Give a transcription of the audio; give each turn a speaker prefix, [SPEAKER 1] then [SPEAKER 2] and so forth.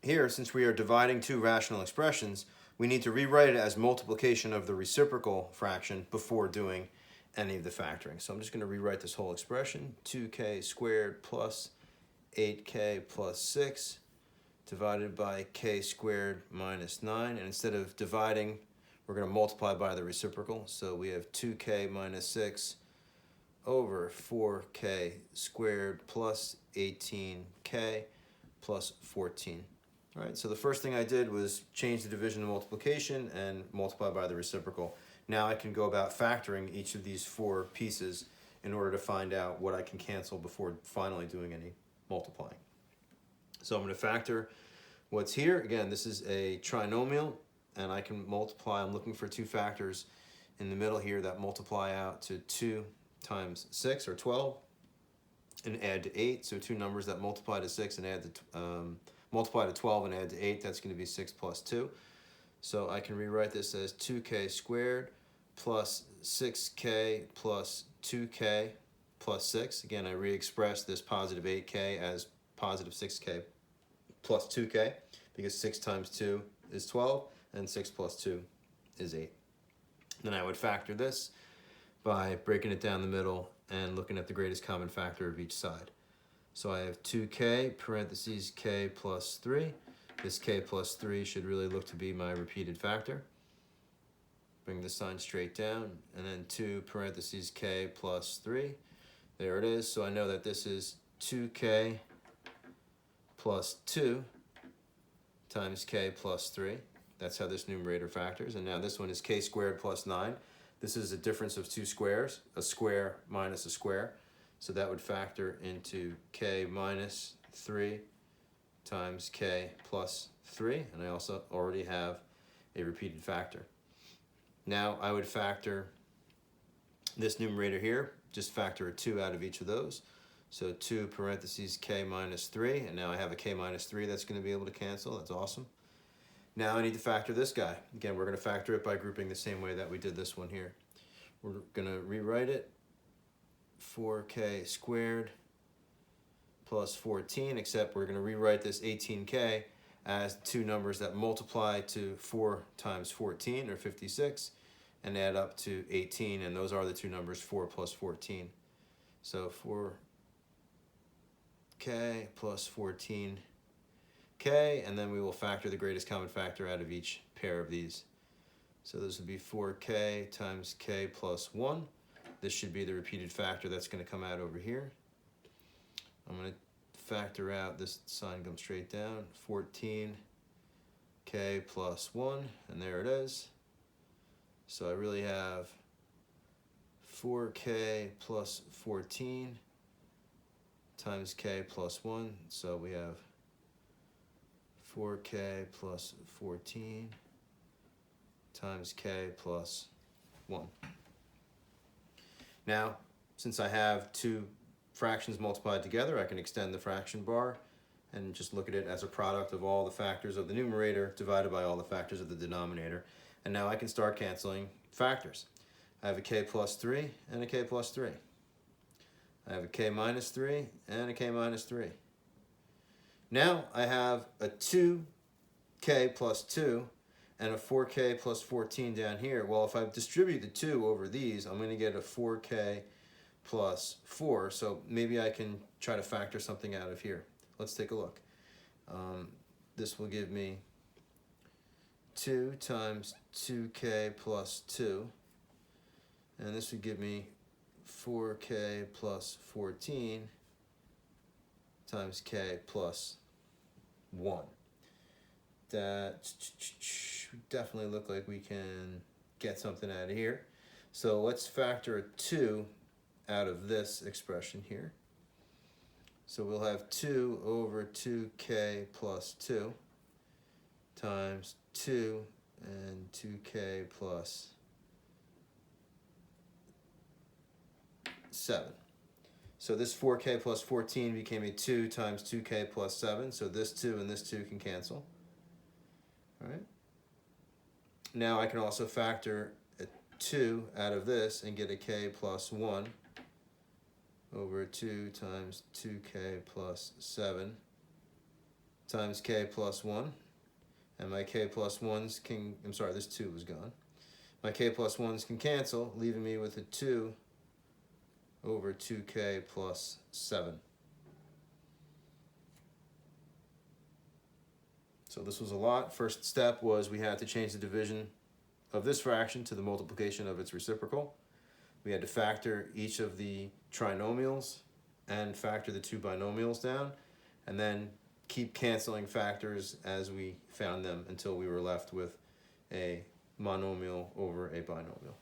[SPEAKER 1] here, since we are dividing two rational expressions, we need to rewrite it as multiplication of the reciprocal fraction before doing any of the factoring. So I'm just going to rewrite this whole expression, 2k squared plus 8k plus 6 divided by k squared minus 9. And instead of dividing, we're going to multiply by the reciprocal. So we have 2k minus 6 over 4k squared plus 18k plus 14. All right, so the first thing I did was change the division to multiplication and multiply by the reciprocal. Now I can go about factoring each of these four pieces in order to find out what I can cancel before finally doing any multiplying. So I'm going to factor what's here. Again, this is a trinomial, and I can multiply. I'm looking for two factors in the middle here that multiply out to 2 times 6, or 12, and add to 8. So two numbers that multiply to 6 and add to multiply to 12 and add to 8, that's going to be 6 plus 2. So I can rewrite this as 2k squared plus 6k plus 2k plus 6. Again, I re-express this positive 8k as positive 6k plus 2k, because 6 times 2 is 12, and 6 plus 2 is 8. Then I would factor this by breaking it down the middle and looking at the greatest common factor of each side. So I have 2k parentheses k plus 3. This k plus 3 should really look to be my repeated factor. Bring the sign straight down, and then 2 parentheses k plus 3. There it is. So I know that this is 2k plus 2 times k plus 3. That's how this numerator factors. And now this one is k squared plus 9. This is a difference of two squares, a square minus a square. So that would factor into k minus 3 times k plus 3. And I also already have a repeated factor. Now I would factor this numerator here, just factor a 2 out of each of those. So 2 parentheses k minus 3, and now I have a k minus 3 that's going to be able to cancel. That's awesome. Now I need to factor this guy. Again, we're going to factor it by grouping the same way that we did this one here. We're going to rewrite it, 4k squared plus 14, except we're going to rewrite this 18k as two numbers that multiply to 4 times 14, or 56, and add up to 18, and those are the two numbers 4 plus 14. So 4k plus 14k, and then we will factor the greatest common factor out of each pair of these. So this would be 4k times k plus 1. This should be the repeated factor that's going to come out over here. I'm going to factor out, this sign comes straight down, 14k plus 1, and there it is. So I really have 4k plus 14 times k plus 1. So we have 4k plus 14 times k plus 1. Now, since I have two fractions multiplied together, I can extend the fraction bar and just look at it as a product of all the factors of the numerator divided by all the factors of the denominator. And now I can start canceling factors. I have a k plus 3 and a k plus 3. I have a k minus 3 and a k minus 3. Now I have a 2k plus 2 and a 4k plus 14 down here. Well, if I distribute the 2 over these, I'm going to get a 4k plus 4. So maybe I can try to factor something out of here. Let's take a look. This will give me 2 times 2k plus 2. And this would give me 4k plus 14 times k plus 1. That definitely look like we can get something out of here. So let's factor a 2 out of this expression here. So we'll have 2 over 2k plus 2 times 2 and 2k plus 7. So this 4k plus 14 became a 2 times 2k plus 7. So this 2 and this 2 can cancel. All right. Now I can also factor a 2 out of this and get a k plus 1 over 2 times 2k plus 7 times k plus 1. And my k plus 1s can, I'm sorry, this 2 was gone. My k plus 1s can cancel, leaving me with a 2 over 2k plus 7. So this was a lot. First step was we had to change the division of this fraction to the multiplication of its reciprocal. We had to factor each of the trinomials and factor the two binomials down, and then keep canceling factors as we found them until we were left with a monomial over a binomial.